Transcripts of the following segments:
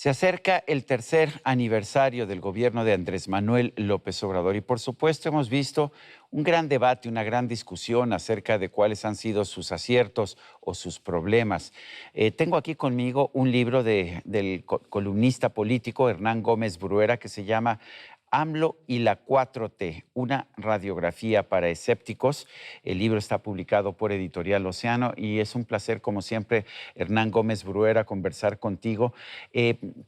Se acerca el tercer aniversario del gobierno de Andrés Manuel López Obrador y por supuesto hemos visto un gran debate, una gran discusión acerca de cuáles han sido sus aciertos o sus problemas. Tengo aquí conmigo un libro del columnista político Hernán Gómez Bruera que se llama AMLO y la 4T, una radiografía para escépticos. El libro está publicado por Editorial Océano y es un placer, como siempre, Hernán Gómez Bruera, conversar contigo.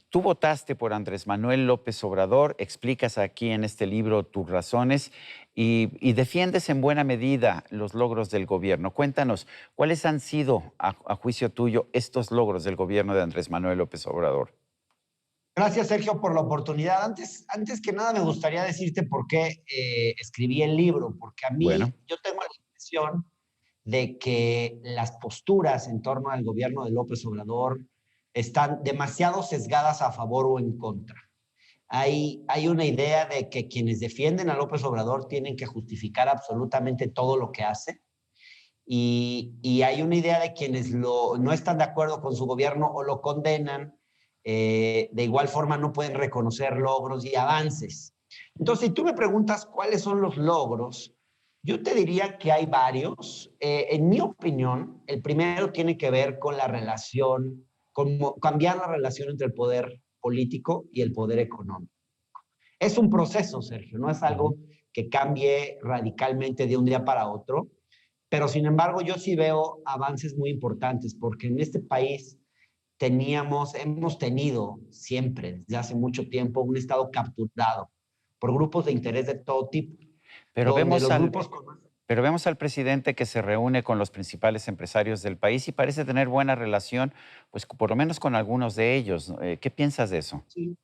Tú votaste por Andrés Manuel López Obrador, explicas aquí en este libro tus razones y defiendes en buena medida los logros del gobierno. Cuéntanos, ¿cuáles han sido, a juicio tuyo, estos logros del gobierno de Andrés Manuel López Obrador? Gracias, Sergio, por la oportunidad. Antes que nada, me gustaría decirte por qué escribí el libro, porque a Bueno, mí yo tengo la impresión de que las posturas en torno al gobierno de López Obrador están demasiado sesgadas a favor o en contra. Hay una idea de que quienes defienden a López Obrador tienen que justificar absolutamente todo lo que hace, y hay una idea de quienes no están de acuerdo con su gobierno o lo condenan, de igual forma no pueden reconocer logros y avances. Entonces, si tú me preguntas cuáles son los logros, yo te diría que hay varios. En mi opinión, el primero tiene que ver con la relación, con cambiar la relación entre el poder político y el poder económico. Es un proceso, Sergio, no es algo que cambie radicalmente de un día para otro, pero sin embargo yo sí veo avances muy importantes, porque en este país hemos tenido siempre, desde hace mucho tiempo, un Estado capturado por grupos de interés de todo tipo, pero donde vemos los al, grupos... Pero vemos al presidente que se reúne con los principales empresarios del país y parece tener buena relación, pues por lo menos con algunos de ellos, ¿no? ¿Qué piensas de eso? Sí.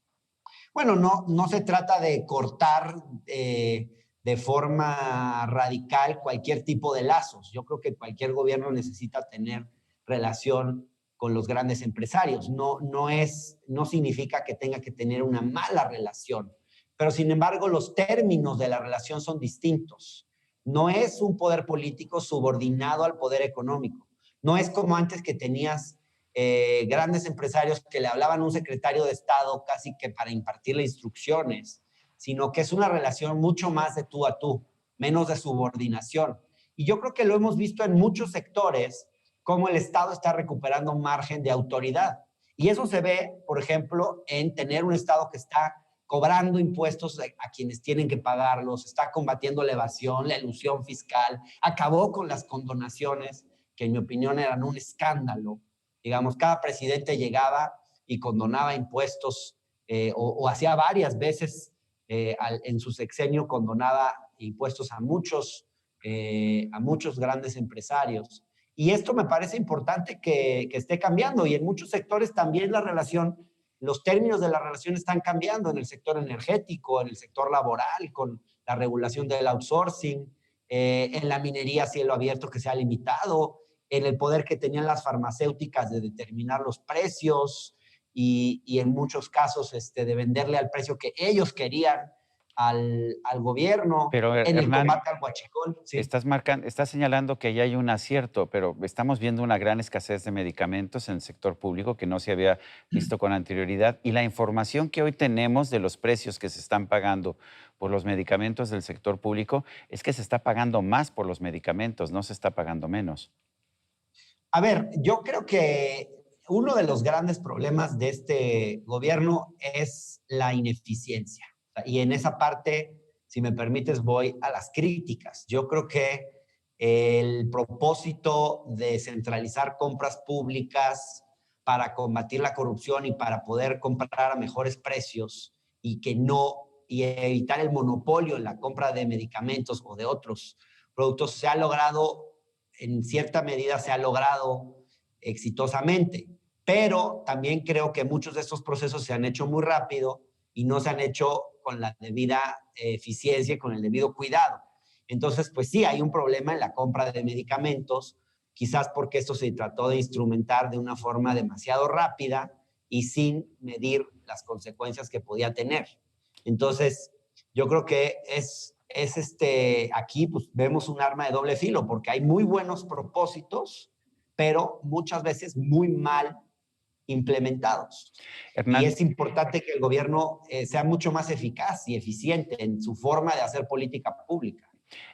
Bueno, no se trata de cortar de forma radical cualquier tipo de lazos. Yo creo que cualquier gobierno necesita tener relación con los grandes empresarios. No significa que tenga que tener una mala relación, pero sin embargo los términos de la relación son distintos. No es un poder político subordinado al poder económico. No es como antes que tenías grandes empresarios que le hablaban a un secretario de Estado casi que para impartirle instrucciones, sino que es una relación mucho más de tú a tú, menos de subordinación. Y yo creo que lo hemos visto en muchos sectores, cómo el Estado está recuperando un margen de autoridad. Y eso se ve, por ejemplo, en tener un Estado que está cobrando impuestos a quienes tienen que pagarlos, está combatiendo la evasión, la elusión fiscal, acabó con las condonaciones, que en mi opinión eran un escándalo. Digamos, cada presidente llegaba y condonaba impuestos, o hacía varias veces en su sexenio, condonaba impuestos a muchos grandes empresarios. Y esto me parece importante que esté cambiando, y en muchos sectores también los términos de la relación están cambiando, en el sector energético, en el sector laboral, con la regulación del outsourcing, en la minería a cielo abierto que se ha limitado, en el poder que tenían las farmacéuticas de determinar los precios y en muchos casos de venderle al precio que ellos querían al gobierno, Pero en el Hernán, combate al huachicol. Sí. estás señalando que ya hay un acierto, pero estamos viendo una gran escasez de medicamentos en el sector público que no se había visto con anterioridad y la información que hoy tenemos de los precios que se están pagando por los medicamentos del sector público es que se está pagando más por los medicamentos, no se está pagando menos. A ver, yo creo que uno de los grandes problemas de este gobierno es la ineficiencia. Y en esa parte, si me permites, voy a las críticas. Yo creo que el propósito de centralizar compras públicas para combatir la corrupción y para poder comprar a mejores precios y evitar el monopolio en la compra de medicamentos o de otros productos se ha logrado, en cierta medida se ha logrado exitosamente, pero también creo que muchos de estos procesos se han hecho muy rápido y no se han hecho con la debida eficiencia y con el debido cuidado. Entonces, pues sí, hay un problema en la compra de medicamentos, quizás porque esto se trató de instrumentar de una forma demasiado rápida y sin medir las consecuencias que podía tener. Entonces, yo creo que aquí pues vemos un arma de doble filo, porque hay muy buenos propósitos, pero muchas veces muy mal implementados. Y Hernán, es importante que el gobierno sea mucho más eficaz y eficiente en su forma de hacer política pública.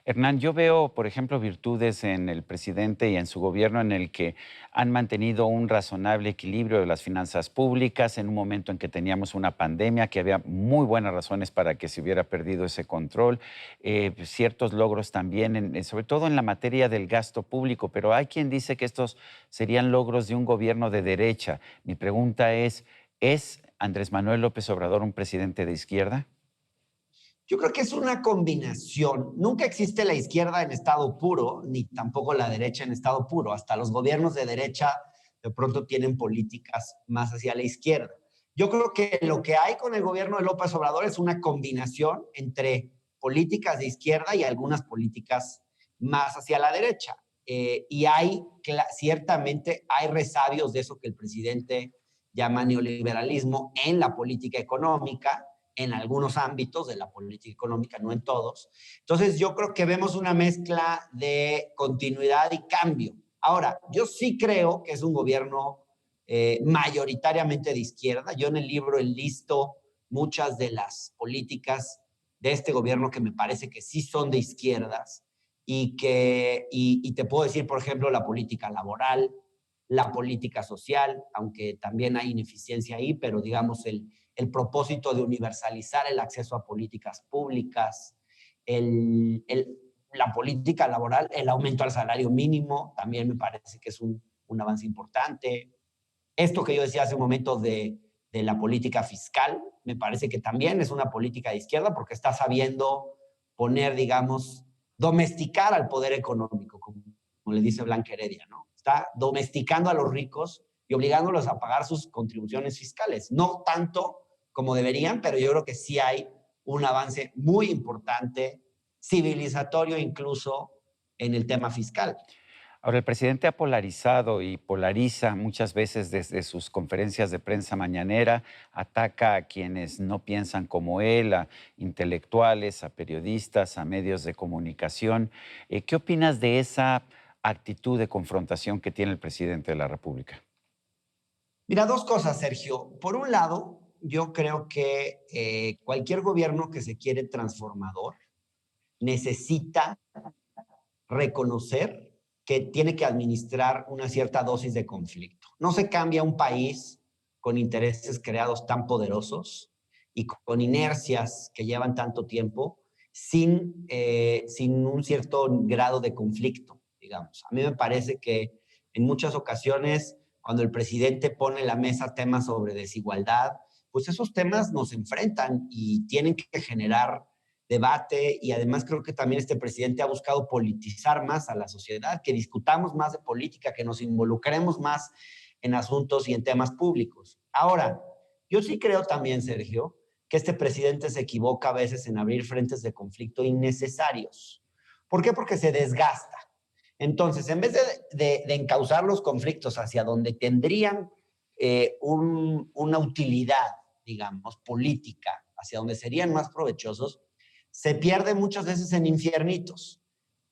Hernán, yo veo, por ejemplo, virtudes en el presidente y en su gobierno en el que han mantenido un razonable equilibrio de las finanzas públicas en un momento en que teníamos una pandemia, que había muy buenas razones para que se hubiera perdido ese control, ciertos logros también, sobre todo en la materia del gasto público, pero hay quien dice que estos serían logros de un gobierno de derecha. Mi pregunta ¿es Andrés Manuel López Obrador un presidente de izquierda? Yo creo que es una combinación. Nunca existe la izquierda en estado puro, ni tampoco la derecha en estado puro. Hasta los gobiernos de derecha de pronto tienen políticas más hacia la izquierda. Yo creo que lo que hay con el gobierno de López Obrador es una combinación entre políticas de izquierda y algunas políticas más hacia la derecha. Y ciertamente hay resabios de eso que el presidente llama neoliberalismo en la política económica, en algunos ámbitos de la política económica, no en todos. Entonces, yo creo que vemos una mezcla de continuidad y cambio. Ahora, yo sí creo que es un gobierno mayoritariamente de izquierda. Yo en el libro enlisto muchas de las políticas de este gobierno que me parece que sí son de izquierdas y te puedo decir, por ejemplo, la política laboral, la política social, aunque también hay ineficiencia ahí, pero digamos el propósito de universalizar el acceso a políticas públicas, la política laboral, el aumento al salario mínimo, también me parece que es un avance importante. Esto que yo decía hace un momento de la política fiscal, me parece que también es una política de izquierda porque está sabiendo poner, digamos, domesticar al poder económico, como le dice Blanca Heredia, ¿no? Está domesticando a los ricos y obligándolos a pagar sus contribuciones fiscales. No tanto como deberían, pero yo creo que sí hay un avance muy importante, civilizatorio incluso, en el tema fiscal. Ahora, el presidente ha polarizado y polariza muchas veces desde sus conferencias de prensa mañanera, ataca a quienes no piensan como él, a intelectuales, a periodistas, a medios de comunicación. ¿Qué opinas de esa actitud de confrontación que tiene el presidente de la República? Mira, dos cosas, Sergio. Por un lado, yo creo que cualquier gobierno que se quiere transformador necesita reconocer que tiene que administrar una cierta dosis de conflicto. No se cambia un país con intereses creados tan poderosos y con inercias que llevan tanto tiempo sin un cierto grado de conflicto, digamos. A mí me parece que en muchas ocasiones, cuando el presidente pone en la mesa temas sobre desigualdad, pues esos temas nos enfrentan y tienen que generar debate y además creo que también este presidente ha buscado politizar más a la sociedad, que discutamos más de política, que nos involucremos más en asuntos y en temas públicos. Ahora, yo sí creo también, Sergio, que este presidente se equivoca a veces en abrir frentes de conflicto innecesarios. ¿Por qué? Porque se desgasta. Entonces, en vez de encauzar los conflictos hacia donde tendrían una utilidad, digamos, política, hacia donde serían más provechosos, se pierde muchas veces en infiernitos.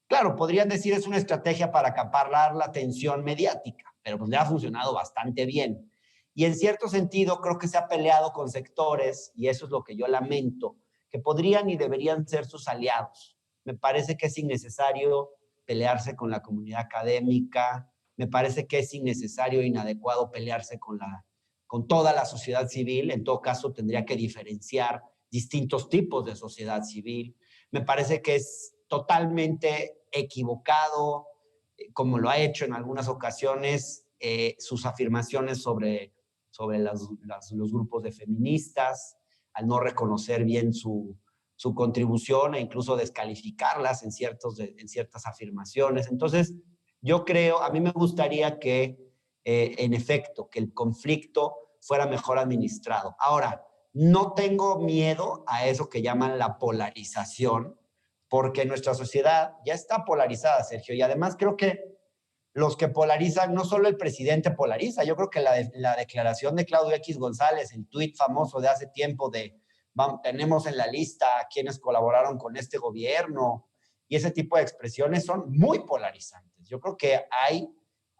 Claro, podrían decir es una estrategia para acaparar la atención mediática, pero pues le ha funcionado bastante bien. Y en cierto sentido creo que se ha peleado con sectores, y eso es lo que yo lamento, que podrían y deberían ser sus aliados. Me parece que es innecesario pelearse con la comunidad académica, me parece que es innecesario e inadecuado pelearse con toda la sociedad civil, en todo caso tendría que diferenciar distintos tipos de sociedad civil. Me parece que es totalmente equivocado, como lo ha hecho en algunas ocasiones, sus afirmaciones sobre los grupos de feministas, al no reconocer bien su contribución e incluso descalificarlas en ciertas afirmaciones. Entonces, yo creo, a mí me gustaría que, en efecto, que el conflicto fuera mejor administrado. Ahora, no tengo miedo a eso que llaman la polarización, porque nuestra sociedad ya está polarizada, Sergio, y además creo que los que polarizan, no solo el presidente polariza, yo creo que la declaración de Claudio X González, el tuit famoso de hace tiempo de tenemos en la lista a quienes colaboraron con este gobierno, y ese tipo de expresiones son muy polarizantes. Yo creo que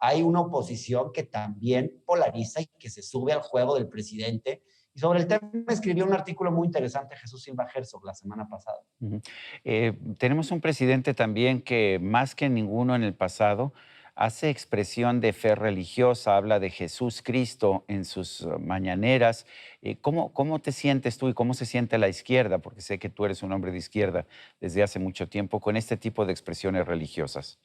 hay una oposición que también polariza y que se sube al juego del presidente. Y sobre el tema escribió un artículo muy interesante Jesús Silva Herzog la semana pasada. Ujú. Tenemos un presidente también que más que ninguno en el pasado hace expresión de fe religiosa, habla de Jesús Cristo en sus mañaneras. ¿Cómo te sientes tú y cómo se siente la izquierda? Porque sé que tú eres un hombre de izquierda desde hace mucho tiempo con este tipo de expresiones religiosas.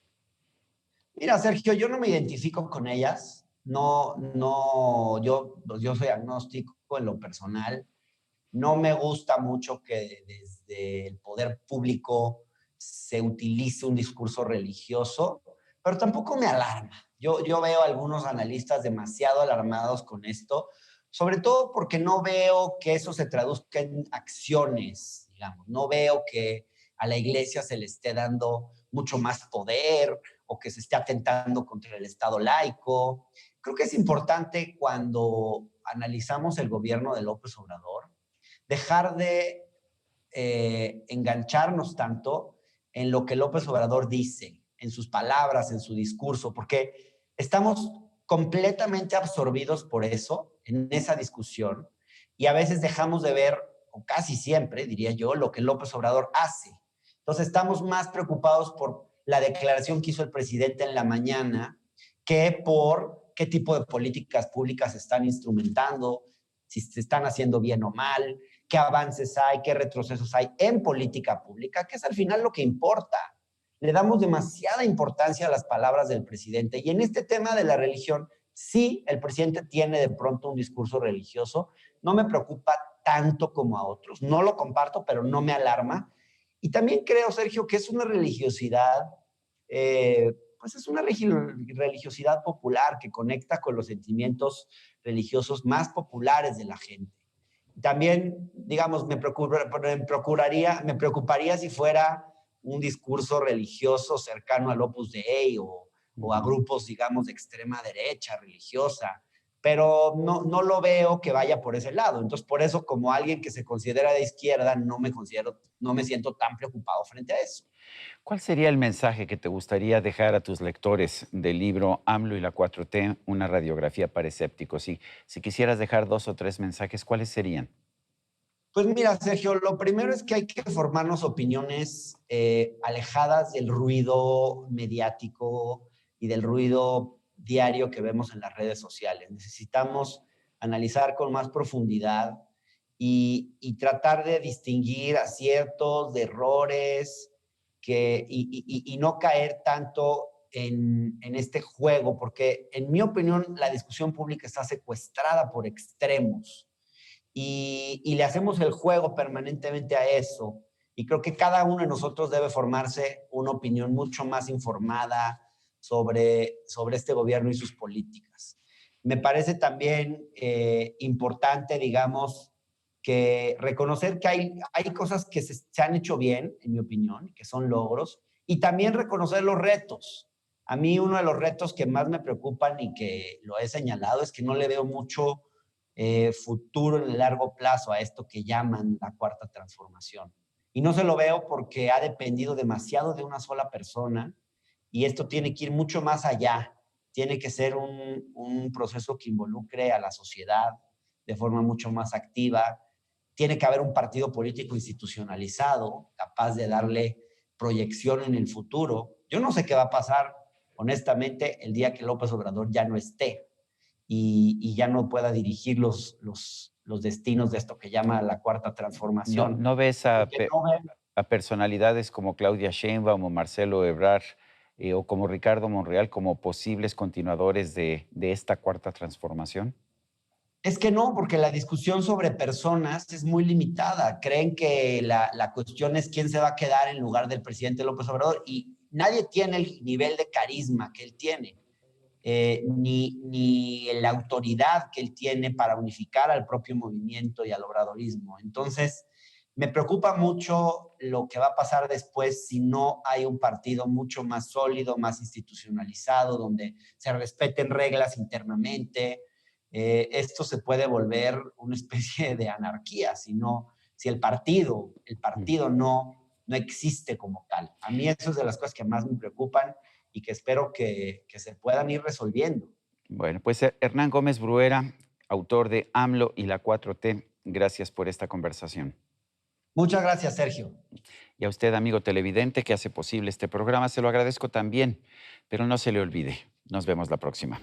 Mira, Sergio, yo no me identifico con ellas. No, no, yo soy agnóstico en lo personal. No me gusta mucho que desde el poder público se utilice un discurso religioso, pero tampoco me alarma. Yo veo a algunos analistas demasiado alarmados con esto, sobre todo porque no veo que eso se traduzca en acciones, digamos. No veo que a la iglesia se le esté dando mucho más poder o que se esté atentando contra el Estado laico. Creo que es importante cuando analizamos el gobierno de López Obrador, dejar de engancharnos tanto en lo que López Obrador dice, en sus palabras, en su discurso, porque estamos completamente absorbidos por eso, en esa discusión, y a veces dejamos de ver, o casi siempre, diría yo, lo que López Obrador hace. Entonces estamos más preocupados por la declaración que hizo el presidente en la mañana que por qué tipo de políticas públicas se están instrumentando, si se están haciendo bien o mal, qué avances hay, qué retrocesos hay en política pública, que es al final lo que importa. Le damos demasiada importancia a las palabras del presidente. Y en este tema de la religión, sí, el presidente tiene de pronto un discurso religioso. No me preocupa tanto como a otros. No lo comparto, pero no me alarma. Y también creo, Sergio, que es una religiosidad, pues es una religiosidad popular que conecta con los sentimientos religiosos más populares de la gente. También, digamos, me preocuparía si fuera un discurso religioso cercano al Opus Dei o a Ujú. grupos, digamos, de extrema derecha religiosa, pero no lo veo que vaya por ese lado. Entonces, por eso, como alguien que se considera de izquierda, no me siento tan preocupado frente a eso. ¿Cuál sería el mensaje que te gustaría dejar a tus lectores del libro AMLO y la 4T, una radiografía para escépticos? Si quisieras dejar 2 o 3 mensajes, ¿cuáles serían? Pues mira, Sergio, lo primero es que hay que formarnos opiniones alejadas del ruido mediático y del ruido diario que vemos en las redes sociales. Necesitamos analizar con más profundidad y tratar de distinguir aciertos de errores y no caer tanto en este juego, porque en mi opinión la discusión pública está secuestrada por extremos y le hacemos el juego permanentemente a eso. Y creo que cada uno de nosotros debe formarse una opinión mucho más informada sobre este gobierno y sus políticas. Me parece también importante, digamos, que reconocer que hay cosas que se han hecho bien, en mi opinión, que son logros, y también reconocer los retos. A mí uno de los retos que más me preocupan y que lo he señalado es que no le veo mucho futuro en el largo plazo a esto que llaman la cuarta transformación. Y no se lo veo porque ha dependido demasiado de una sola persona y esto tiene que ir mucho más allá. Tiene que ser un proceso que involucre a la sociedad de forma mucho más activa. Tiene que haber un partido político institucionalizado, capaz de darle proyección en el futuro. Yo no sé qué va a pasar, honestamente, el día que López Obrador ya no esté y ya no pueda dirigir los destinos de esto que llama la cuarta ¿No, transformación. no ves a, Porque no ve, a personalidades como Claudia Sheinbaum o Marcelo Ebrard o como Ricardo Monreal como posibles continuadores de esta cuarta transformación? es que no, porque la discusión sobre personas es muy limitada. Creen que la cuestión es quién se va a quedar en lugar del presidente López Obrador y nadie tiene el nivel de carisma que él tiene. Ni la autoridad que él tiene para unificar al propio movimiento y al obradorismo. Entonces, me preocupa mucho lo que va a pasar después si no hay un partido mucho más sólido, más institucionalizado, donde se respeten reglas internamente. Esto se puede volver una especie de anarquía si el partido no existe como tal. A mí eso es de las cosas que más me preocupan y que espero que se puedan ir resolviendo. Bueno, pues Hernán Gómez Bruera, autor de AMLO y la 4T, gracias por esta conversación. Muchas gracias, Sergio. Y a usted, amigo televidente, que hace posible este programa, se lo agradezco también, pero no se le olvide. Nos vemos la próxima.